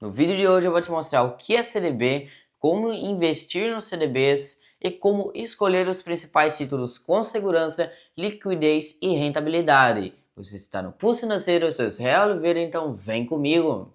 No vídeo de hoje eu vou te mostrar o que é CDB, como investir nos CDBs e como escolher os principais títulos com segurança, liquidez e rentabilidade. Você está no Pulso Financeiro, eu sou Israel Oliveira, então vem comigo!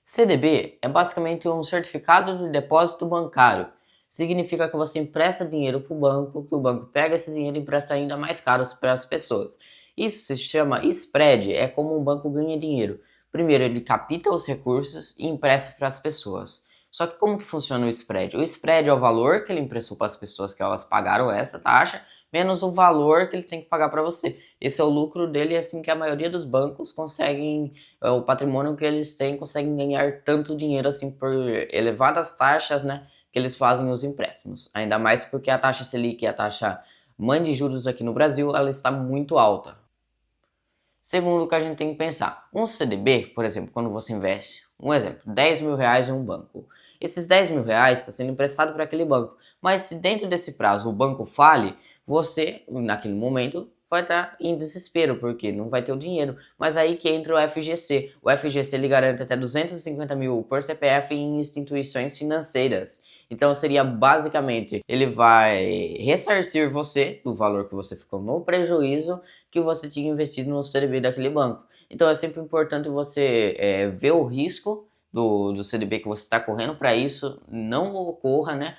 CDB é basicamente um certificado de depósito bancário. Significa que você empresta dinheiro para o banco, que o banco pega esse dinheiro e empresta ainda mais caro para as pessoas. Isso se chama spread, é como um banco ganha dinheiro. Primeiro ele capta os recursos e empresta para as pessoas. Só que como que funciona o spread? O spread é o valor que ele emprestou para as pessoas que elas pagaram essa taxa, menos o valor que ele tem que pagar para você. Esse é o lucro dele, assim que a maioria dos bancos conseguem, o patrimônio que eles têm, conseguem ganhar tanto dinheiro assim por elevadas taxas, né, que eles fazem os empréstimos. Ainda mais porque a taxa Selic, a taxa mãe de juros aqui no Brasil, ela está muito alta. Segundo, o que a gente tem que pensar, um CDB, por exemplo, quando você investe, um exemplo, 10 mil reais em um banco. Esses 10 mil reais está sendo emprestado para aquele banco, mas se dentro desse prazo o banco fale, você, naquele momento, vai estar em desespero, porque não vai ter o dinheiro. Mas aí que entra o FGC. O FGC ele garante até 250 mil por CPF em instituições financeiras. Então seria basicamente, ele vai ressarcir você do valor que você ficou no prejuízo que você tinha investido no CDB daquele banco. Então é sempre importante você ver o risco do CDB que você está correndo para isso não ocorra, né?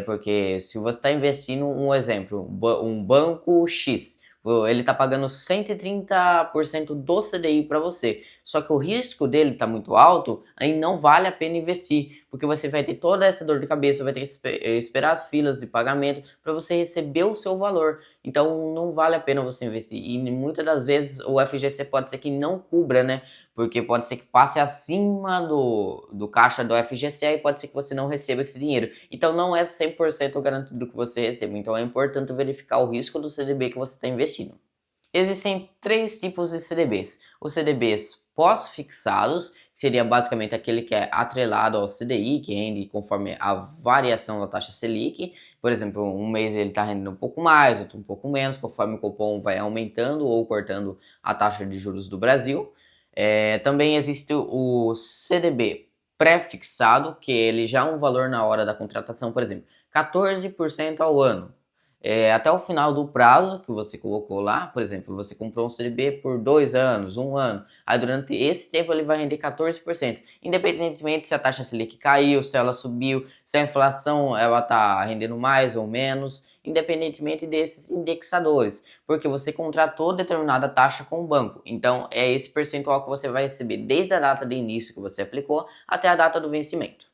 Porque se você está investindo, um exemplo, um banco X, ele está pagando 130% do CDI para você, só que o risco dele está muito alto, aí não vale a pena investir, porque você vai ter toda essa dor de cabeça, vai ter que esperar as filas de pagamento para você receber o seu valor. Então não vale a pena você investir. E muitas das vezes o FGC pode ser que não cubra, né? Porque pode ser que passe acima do caixa do FGC e pode ser que você não receba esse dinheiro. Então não é 100% garantido que você receba. Então é importante verificar o risco do CDB que você está investindo. Existem três tipos de CDBs. Os CDBs pós-fixados, que seria basicamente aquele que é atrelado ao CDI, que rende conforme a variação da taxa Selic. Por exemplo, um mês ele está rendendo um pouco mais, outro um pouco menos, conforme o cupom vai aumentando ou cortando a taxa de juros do Brasil. Também existe o CDB pré-fixado, que ele já é um valor na hora da contratação, por exemplo, 14% ao ano. Até o final do prazo que você colocou lá, por exemplo, você comprou um CDB por 2 anos, 1 ano, aí durante esse tempo ele vai render 14%, independentemente se a taxa Selic caiu, se ela subiu, se a inflação ela está rendendo mais ou menos, independentemente desses indexadores, porque você contratou determinada taxa com o banco, então é esse percentual que você vai receber desde a data de início que você aplicou até a data do vencimento.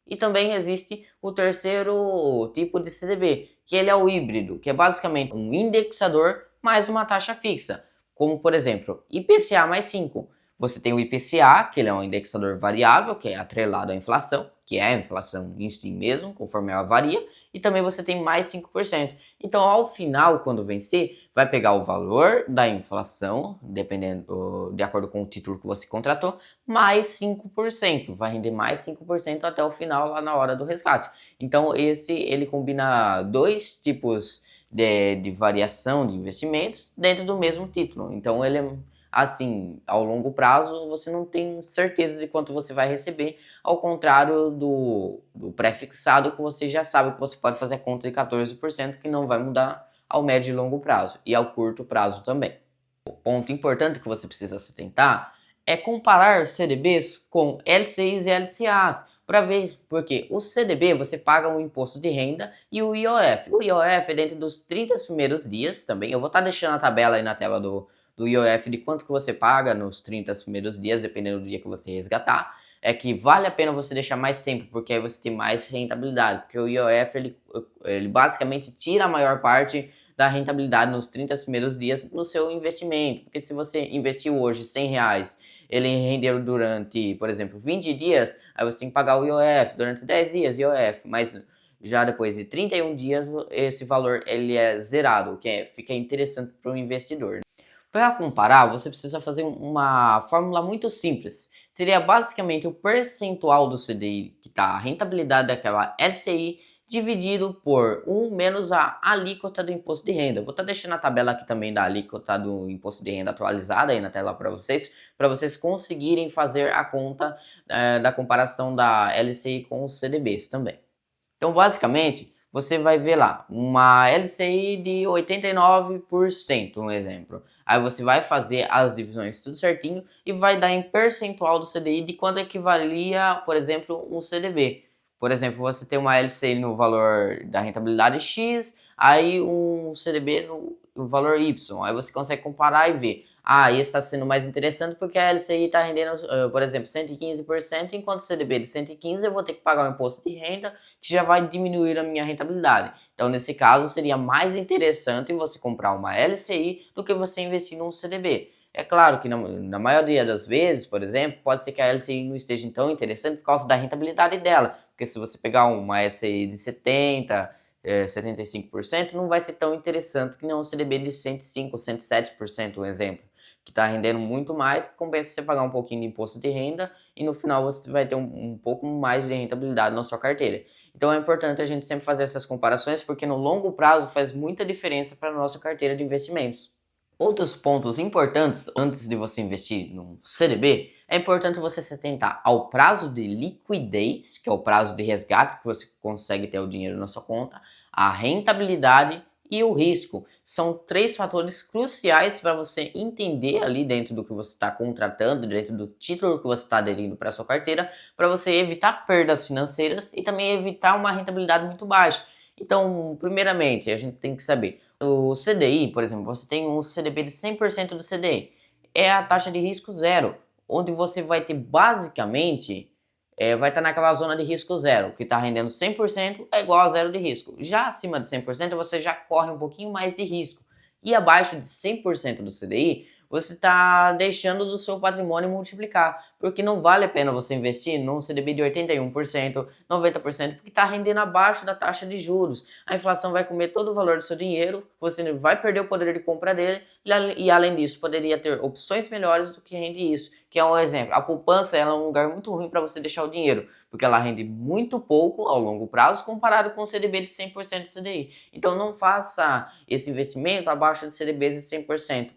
E também existe o terceiro tipo de CDB, que ele é o híbrido, que é basicamente um indexador mais uma taxa fixa, como por exemplo IPCA mais 5. Você tem o IPCA, que ele é um indexador variável, que é atrelado à inflação, que é a inflação em si mesmo, conforme ela varia, e também você tem mais 5%. Então, ao final, quando vencer, vai pegar o valor da inflação, dependendo, de acordo com o título que você contratou, mais 5%, vai render mais 5% até o final, lá na hora do resgate. Então, ele combina dois tipos de variação de investimentos dentro do mesmo título. Então, ele é assim, ao longo prazo, você não tem certeza de quanto você vai receber, ao contrário do pré-fixado, que você já sabe que você pode fazer a conta de 14%, que não vai mudar ao médio e longo prazo, e ao curto prazo também. O ponto importante que você precisa se atentar é comparar CDBs com LCIs e LCAs, para ver, porque o CDB você paga um imposto de renda e o IOF. O IOF é dentro dos 30 primeiros dias também. Eu vou estar deixando a tabela aí na tela do IOF de quanto que você paga nos 30 primeiros dias, dependendo do dia que você resgatar. É que vale a pena você deixar mais tempo, porque aí você tem mais rentabilidade, porque o IOF ele basicamente tira a maior parte da rentabilidade nos 30 primeiros dias no seu investimento, porque se você investiu hoje R$100, ele rendeu durante, por exemplo, 20 dias, aí você tem que pagar o IOF, durante 10 dias IOF, mas já depois de 31 dias esse valor ele é zerado, o que fica interessante para o investidor. Para comparar, você precisa fazer uma fórmula muito simples. Seria basicamente o percentual do CDI que está a rentabilidade daquela LCI dividido por 1 menos a alíquota do imposto de renda. Vou estar deixando a tabela aqui também da alíquota do imposto de renda atualizada aí na tela para vocês conseguirem fazer a conta da comparação da LCI com os CDBs também. Então, basicamente, você vai ver lá uma LCI de 89%, um exemplo. Aí você vai fazer as divisões tudo certinho e vai dar em percentual do CDI de quanto equivalia, por exemplo, um CDB. Por exemplo, você tem uma LCI no valor da rentabilidade X, aí um CDB no valor Y. Aí você consegue comparar e ver. Ah, esse está sendo mais interessante porque a LCI está rendendo, por exemplo, 115%, enquanto o CDB de 115% eu vou ter que pagar o imposto de renda, que já vai diminuir a minha rentabilidade. Então, nesse caso, seria mais interessante você comprar uma LCI do que você investir num CDB. É claro que na maioria das vezes, por exemplo, pode ser que a LCI não esteja tão interessante por causa da rentabilidade dela. Porque se você pegar uma LCI de 70%, 75%, não vai ser tão interessante que nem um CDB de 105%, 107%, um exemplo, que está rendendo muito mais, que compensa você pagar um pouquinho de imposto de renda e no final você vai ter um pouco mais de rentabilidade na sua carteira. Então é importante a gente sempre fazer essas comparações, porque no longo prazo faz muita diferença para a nossa carteira de investimentos. Outros pontos importantes antes de você investir no CDB, é importante você se atentar ao prazo de liquidez, que é o prazo de resgate que você consegue ter o dinheiro na sua conta, a rentabilidade e o risco. São 3 fatores cruciais para você entender ali dentro do que você está contratando, dentro do título que você está aderindo para a sua carteira, para você evitar perdas financeiras e também evitar uma rentabilidade muito baixa. Então, primeiramente, a gente tem que saber, o CDI, por exemplo, você tem um CDB de 100% do CDI, é a taxa de risco zero, onde você vai ter basicamente, vai estar naquela zona de risco zero, que está rendendo 100% é igual a zero de risco. Já acima de 100% você já corre um pouquinho mais de risco. E abaixo de 100% do CDI, você está deixando do seu patrimônio multiplicar, porque não vale a pena você investir num CDB de 81%, 90%, porque está rendendo abaixo da taxa de juros. A inflação vai comer todo o valor do seu dinheiro, você vai perder o poder de compra dele, e além disso, poderia ter opções melhores do que rende isso, que é um exemplo. A poupança ela é um lugar muito ruim para você deixar o dinheiro, porque ela rende muito pouco ao longo prazo comparado com o CDB de 100% do CDI. Então não faça esse investimento abaixo de CDBs de 100%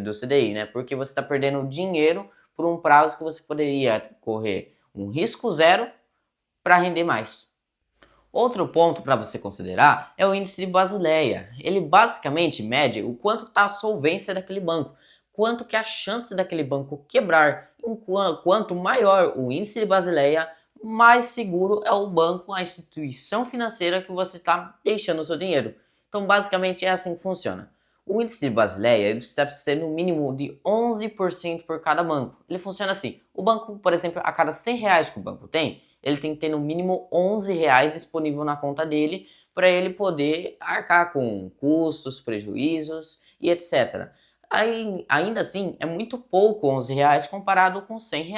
do CDI, né? Porque você está perdendo dinheiro por um prazo que você poderia correr um risco zero para render mais. Outro ponto para você considerar é o índice de Basileia. Ele basicamente mede o quanto está a solvência daquele banco, quanto que a chance daquele banco quebrar. Quanto maior o índice de Basileia, mais seguro é o banco, a instituição financeira que você está deixando o seu dinheiro. Então, basicamente é assim que funciona. O índice de Basileia ele precisa ser no mínimo de 11% por cada banco. Ele funciona assim. O banco, por exemplo, a cada R$ 100 que o banco tem, ele tem que ter no mínimo R$ 11 disponível na conta dele para ele poder arcar com custos, prejuízos e etc. Aí, ainda assim, é muito pouco R$ 11 comparado com R$ 100.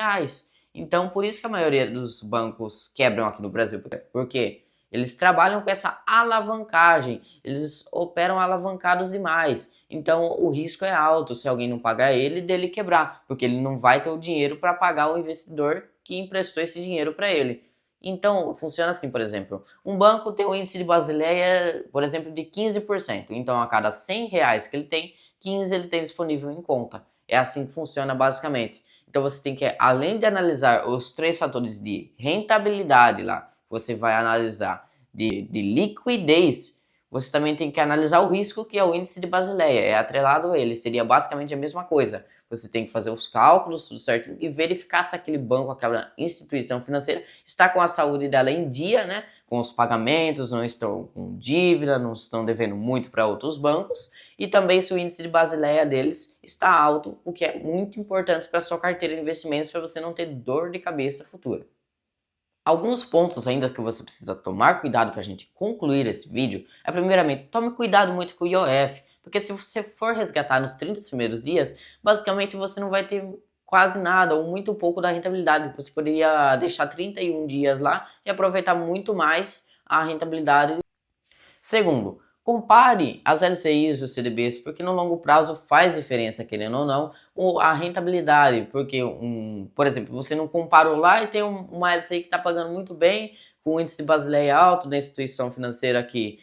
Então, por isso que a maioria dos bancos quebram aqui no Brasil. Porque eles trabalham com essa alavancagem, eles operam alavancados demais. Então, o risco é alto se alguém não pagar ele, dele quebrar, porque ele não vai ter o dinheiro para pagar o investidor que emprestou esse dinheiro para ele. Então, funciona assim, por exemplo, um banco tem um índice de Basileia, por exemplo, de 15%. Então, a cada R$ 100 que ele tem, 15 ele tem disponível em conta. É assim que funciona basicamente. Então, você tem que, além de analisar os 3 fatores de rentabilidade lá, você vai analisar de liquidez, você também tem que analisar o risco, que é o índice de Basileia, é atrelado a ele, seria basicamente a mesma coisa. Você tem que fazer os cálculos, tudo certo, e verificar se aquele banco, aquela instituição financeira está com a saúde dela em dia, né? Com os pagamentos, não estão com dívida, não estão devendo muito para outros bancos, e também se o índice de Basileia deles está alto, o que é muito importante para a sua carteira de investimentos, para você não ter dor de cabeça futura. Alguns pontos ainda que você precisa tomar cuidado para a gente concluir esse vídeo é, primeiramente, tome cuidado muito com o IOF, porque se você for resgatar nos 30 primeiros dias, basicamente você não vai ter quase nada ou muito pouco da rentabilidade. Você poderia deixar 31 dias lá e aproveitar muito mais a rentabilidade. Segundo, compare as LCIs e os CDBs, porque no longo prazo faz diferença, querendo ou não, a rentabilidade, porque, por exemplo, você não comparou lá e tem uma LCI que está pagando muito bem, com o índice de Basileia alto da instituição financeira que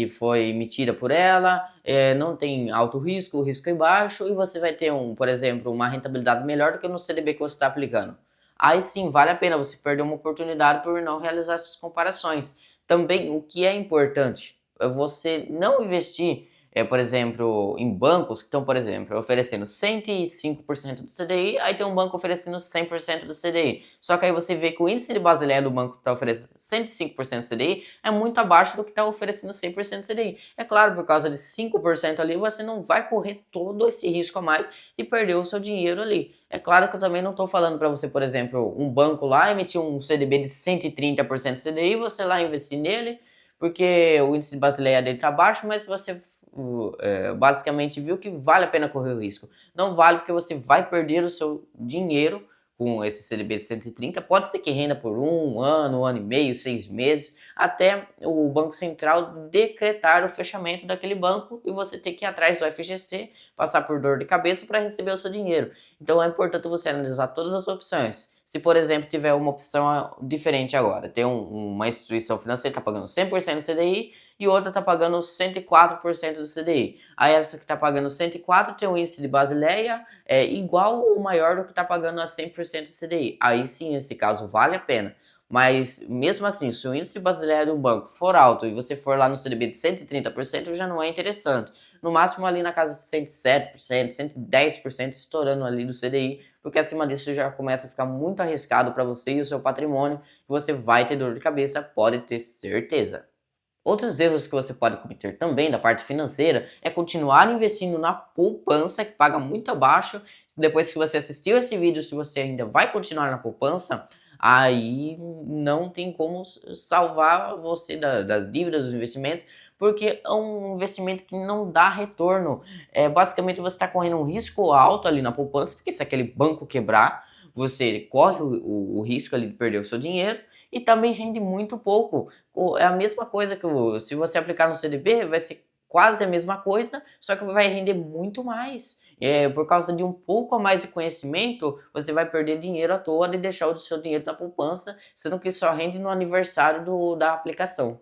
foi emitida por ela, não tem alto risco, o risco é baixo e você vai ter, por exemplo, uma rentabilidade melhor do que no CDB que você está aplicando. Aí sim, vale a pena você perder uma oportunidade por não realizar essas comparações. Também, o que é importante é você não investir, por exemplo, em bancos que estão, por exemplo, oferecendo 105% do CDI, aí tem um banco oferecendo 100% do CDI. Só que aí você vê que o índice de Basileia do banco que está oferecendo 105% do CDI é muito abaixo do que está oferecendo 100% do CDI. É claro, por causa de 5% ali, você não vai correr todo esse risco a mais de perder o seu dinheiro ali. É claro que eu também não estou falando para você, por exemplo, um banco lá emitir um CDB de 130% do CDI, você lá investir nele, porque o índice de Basileia dele está baixo, mas você basicamente viu que vale a pena correr o risco. Não vale porque você vai perder o seu dinheiro com esse CDB de 130. Pode ser que renda por um ano e meio, 6 meses, até o Banco Central decretar o fechamento daquele banco e você ter que ir atrás do FGC, passar por dor de cabeça para receber o seu dinheiro. Então é importante você analisar todas as opções. Se, por exemplo, tiver uma opção diferente agora, tem uma instituição financeira que está pagando 100% do CDI e outra está pagando 104% do CDI. Aí essa que está pagando 104 tem um índice de Basileia igual ou maior do que está pagando a 100% do CDI. Aí sim, nesse caso, vale a pena. Mas mesmo assim, se o índice de Basileia de um banco for alto e você for lá no CDB de 130%, já não é interessante. No máximo ali na casa de 107%, 110% estourando ali do CDI, porque acima disso já começa a ficar muito arriscado para você e o seu patrimônio, e você vai ter dor de cabeça, pode ter certeza. Outros erros que você pode cometer também da parte financeira é continuar investindo na poupança, que paga muito abaixo. Depois que você assistiu esse vídeo, se você ainda vai continuar na poupança, aí não tem como salvar você das dívidas dos investimentos, porque é um investimento que não dá retorno. Basicamente você está correndo um risco alto ali na poupança, porque se aquele banco quebrar, você corre o risco ali de perder o seu dinheiro e também rende muito pouco. É a mesma coisa que se você aplicar no CDB, vai ser quase a mesma coisa, só que vai render muito mais. Por causa de um pouco a mais de conhecimento, você vai perder dinheiro à toa de deixar o seu dinheiro na poupança, sendo que só rende no aniversário da aplicação.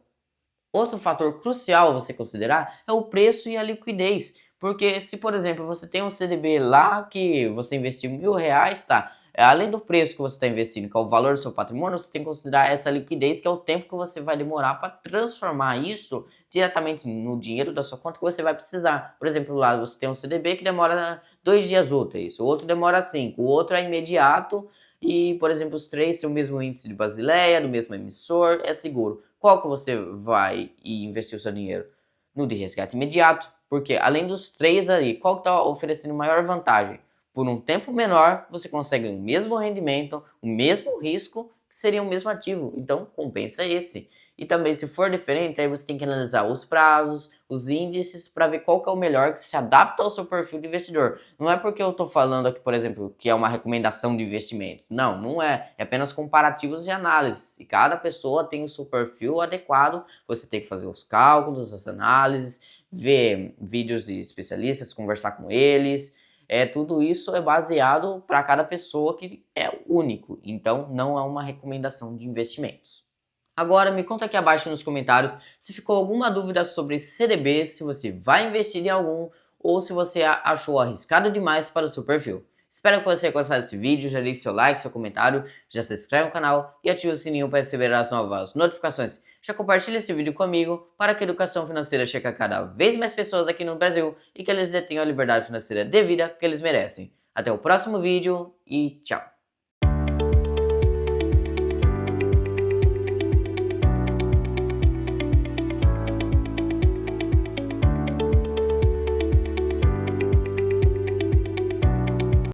Outro fator crucial a você considerar é o preço e a liquidez. Porque se, por exemplo, você tem um CDB lá que você investiu R$ 1.000, tá? Além do preço que você está investindo, que é o valor do seu patrimônio, você tem que considerar essa liquidez, que é o tempo que você vai demorar para transformar isso diretamente no dinheiro da sua conta que você vai precisar. Por exemplo, lá você tem um CDB que demora 2 dias úteis, o outro demora 5, o outro é imediato e, por exemplo, os três têm o mesmo índice de Basileia, do mesmo emissor, é seguro. Qual que você vai investir o seu dinheiro? No de resgate imediato, porque além dos três ali, qual que está oferecendo maior vantagem? Por um tempo menor, você consegue o mesmo rendimento, o mesmo risco, que seria o mesmo ativo. Então, compensa esse. E também, se for diferente, aí você tem que analisar os prazos, os índices, para ver qual que é o melhor que se adapta ao seu perfil de investidor. Não é porque eu estou falando aqui, por exemplo, que é uma recomendação de investimentos. Não, não é. É apenas comparativos e análises. E cada pessoa tem o seu perfil adequado. Você tem que fazer os cálculos, as análises, ver vídeos de especialistas, conversar com eles. Tudo isso é baseado para cada pessoa, que é único, então não é uma recomendação de investimentos. Agora me conta aqui abaixo nos comentários se ficou alguma dúvida sobre CDB, se você vai investir em algum ou se você achou arriscado demais para o seu perfil. Espero que você tenha gostado desse vídeo, já deixe seu like, seu comentário, já se inscreve no canal e ative o sininho para receber as novas notificações. Já compartilhe esse vídeo comigo para que a educação financeira chegue a cada vez mais pessoas aqui no Brasil e que eles detenham a liberdade financeira devida que eles merecem. Até o próximo vídeo e tchau!